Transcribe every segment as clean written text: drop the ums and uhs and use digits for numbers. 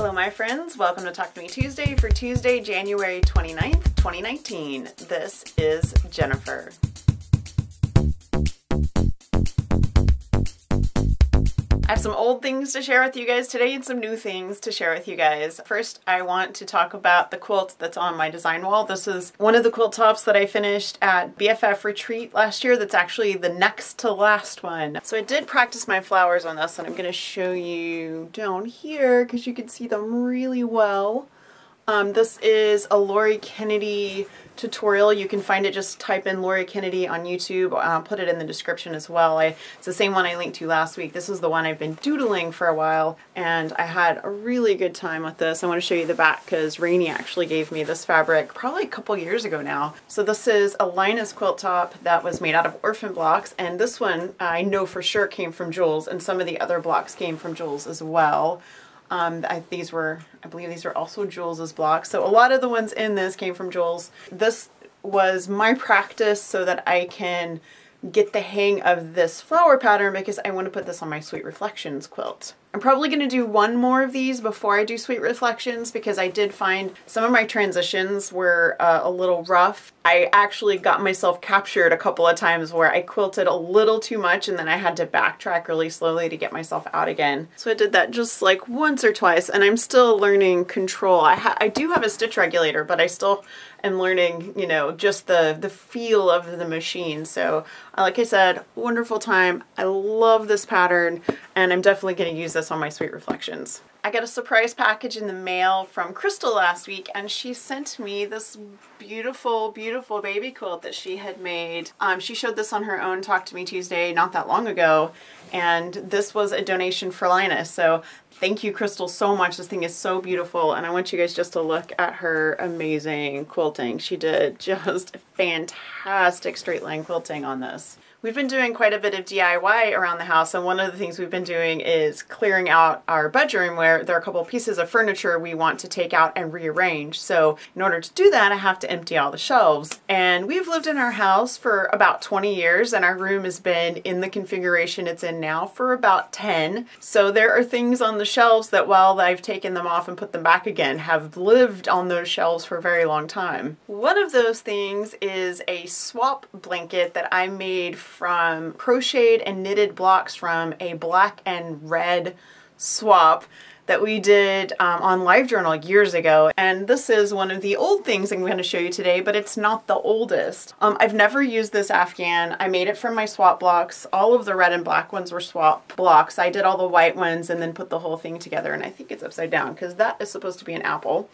Hello my friends, welcome to Talk to Me Tuesday for Tuesday, January 29th, 2019. This is Jennifer. I have some old things to share with you guys today and some new things to share with you guys. First, I want to talk about the quilt that's on my design wall. This is one of the quilt tops that I finished at BFF Retreat last year. That's actually the next to last one. So I did practice my flowers on this, and I'm going to show you down here because you can see them really well. This is a Lori Kennedy tutorial. You can find it, just type in Lori Kennedy on YouTube. I'll put it in the description as well. It's the same one I linked to last week. This is the one I've been doodling for a while, and I had a really good time with this. I want to show you the back because Rainey actually gave me this fabric probably a couple years ago now. So this is a Linus quilt top that was made out of orphan blocks, and this one I know for sure came from Jules, and some of the other blocks came from Jules as well. I believe these were also Jules's blocks. So a lot of the ones in this came from Jules. This was my practice so that I can get the hang of this flower pattern because I want to put this on my Sweet Reflections quilt. I'm probably going to do one more of these before I do Sweet Reflections because I did find some of my transitions were a little rough. I actually got myself captured a couple of times where I quilted a little too much and then I had to backtrack really slowly to get myself out again. So I did that just like once or twice, and I'm still learning control. I do have a stitch regulator, but I still am learning, you know, just the feel of the machine. So like I said, wonderful time. I love this pattern, and I'm definitely going to use this on my Sweet Reflections. I got a surprise package in the mail from Crystal last week, and she sent me this beautiful, beautiful baby quilt that she had made. She showed this on her own Talk to Me Tuesday not that long ago, and this was a donation for Linus. So thank you, Crystal, so much. This thing is so beautiful, and I want you guys just to look at her amazing quilting. She did just fantastic straight line quilting on this. We've been doing quite a bit of DIY around the house, and one of the things we've been doing is clearing out our bedroom where there are a couple of pieces of furniture we want to take out and rearrange. So in order to do that, I have to empty all the shelves. And we've lived in our house for about 20 years, and our room has been in the configuration it's in now for about 10. So there are things on the shelves that, while I've taken them off and put them back again, have lived on those shelves for a very long time. One of those things is a swap blanket that I made from crocheted and knitted blocks from a black and red swap that we did on LiveJournal years ago. And this is one of the old things I'm going to show you today, but it's not the oldest. I've never used this Afghan. I made it from my swap blocks. All of the red and black ones were swap blocks. I did all the white ones and then put the whole thing together, and I think it's upside down because that is supposed to be an apple.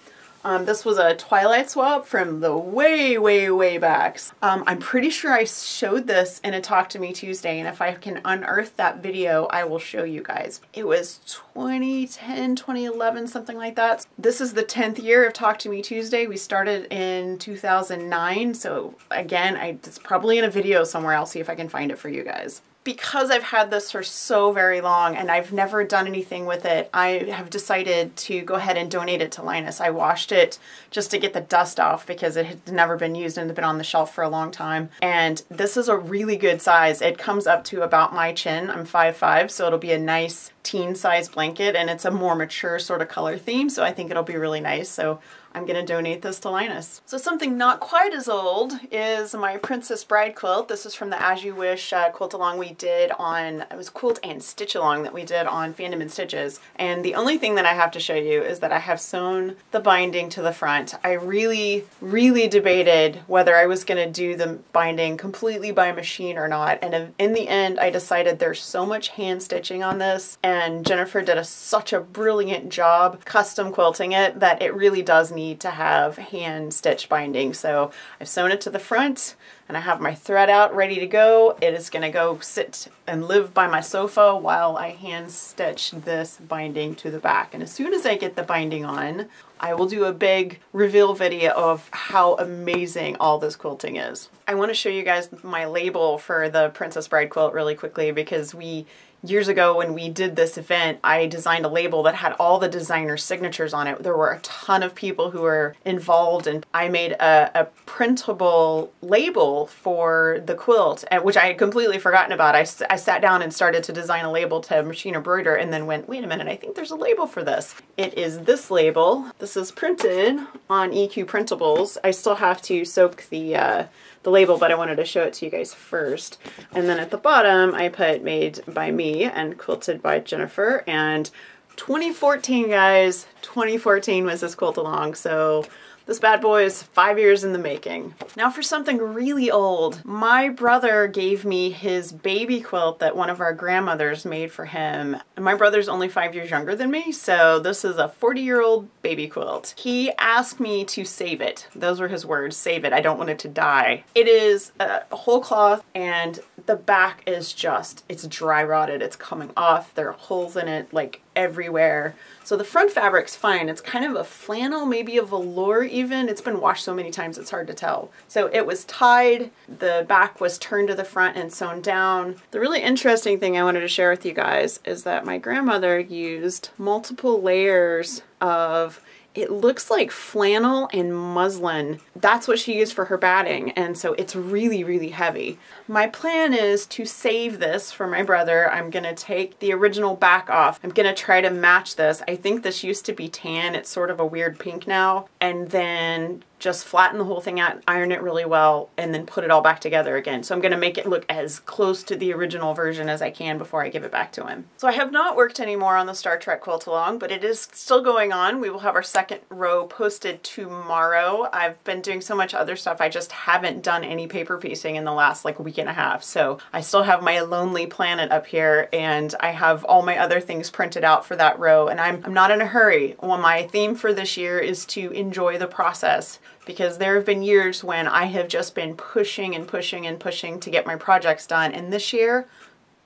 This was a Twilight swap from the way backs. I'm pretty sure I showed this in a Talk to Me Tuesday, and if I can unearth that video, I will show you guys. It was 2010, 2011, something like that. This is the 10th year of Talk to Me Tuesday. We started in 2009, so again, it's probably in a video somewhere. I'll see if I can find it for you guys. Because I've had this for so very long and I've never done anything with it, I have decided to go ahead and donate it to Linus. I washed it just to get the dust off because it had never been used and had been on the shelf for a long time. And this is a really good size. It comes up to about my chin. I'm 5'5", so it'll be a nice teen size blanket, and it's a more mature sort of color theme, so I think it'll be really nice. So I'm going to donate this to Linus. So something not quite as old is my Princess Bride quilt. This is from the As You Wish quilt along we did on, it was quilt and stitch along that we did on Fandom and Stitches. And the only thing that I have to show you is that I have sewn the binding to the front. I really debated whether I was going to do the binding completely by machine or not. And in the end, I decided there's so much hand stitching on this, and Jennifer did such a brilliant job custom quilting it that it really does need to have hand stitch binding. So I've sewn it to the front, and I have my thread out ready to go. It is going to go sit and live by my sofa while I hand stitch this binding to the back. And as soon as I get the binding on, I will do a big reveal video of how amazing all this quilting is. I want to show you guys my label for the Princess Bride quilt really quickly because we years ago when we did this event, I designed a label that had all the designer signatures on it. There were a ton of people who were involved, and I made a printable label for the quilt, which I had completely forgotten about. I sat down and started to design a label to machine embroider, and then went, wait a minute, I think there's a label for this. It is this label. This is printed on EQ printables. I still have to soak the label, but I wanted to show it to you guys first. And then at the bottom, I put made by me and quilted by Jennifer. And 2014, guys, 2014 was this quilt along. So this bad boy is 5 years in the making. Now for something really old. My brother gave me his baby quilt that one of our grandmothers made for him. And my brother's only 5 years younger than me, so this is a 40-year-old baby quilt. He asked me to save it. Those were his words, save it. I don't want it to die. It is a whole cloth, and the back is just, it's dry rotted. It's coming off. There are holes in it like everywhere. So the front fabric's fine. It's kind of a flannel, maybe a velour even. It's been washed so many times it's hard to tell. So it was tied, the back was turned to the front and sewn down. The really interesting thing I wanted to share with you guys is that my grandmother used multiple layers of, it looks like flannel and muslin. That's what she used for her batting, and so it's really, really heavy. My plan is to save this for my brother. I'm gonna take the original back off. I'm gonna try to match this. I think this used to be tan. It's sort of a weird pink now. And then just flatten the whole thing out, iron it really well, and then put it all back together again. So I'm gonna make it look as close to the original version as I can before I give it back to him. So I have not worked anymore on the Star Trek quilt along, but it is still going on. We will have our second row posted tomorrow. I've been doing so much other stuff, I just haven't done any paper piecing in the last like week and a half. So I still have my Lonely Planet up here, and I have all my other things printed out for that row, and I'm not in a hurry. Well, my theme for this year is to enjoy the process, because there have been years when I have just been pushing and pushing and pushing to get my projects done, and this year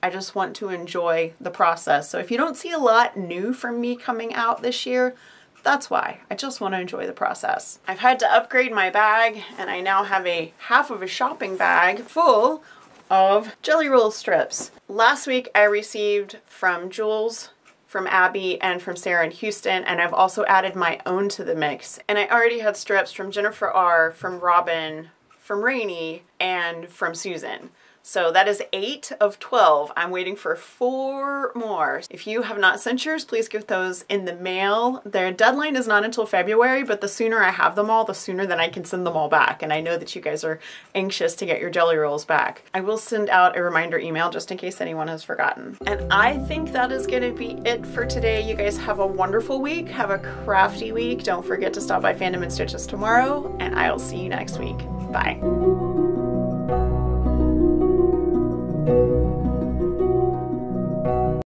I just want to enjoy the process. So if you don't see a lot new from me coming out this year, that's why. I just want to enjoy the process. I've had to upgrade my bag, and I now have a half of a shopping bag full of jelly roll strips. Last week I received from Jules, from Abby, and from Sarah in Houston, and I've also added my own to the mix. And I already had strips from Jennifer R., from Robin, from Rainey, and from Susan. So that is 8 of 12. I'm waiting for 4 more. If you have not sent yours, please get those in the mail. Their deadline is not until February, but the sooner I have them all, the sooner that I can send them all back. And I know that you guys are anxious to get your jelly rolls back. I will send out a reminder email just in case anyone has forgotten. And I think that is gonna be it for today. You guys have a wonderful week. Have a crafty week. Don't forget to stop by Fandom and Stitches tomorrow, and I'll see you next week. Bye.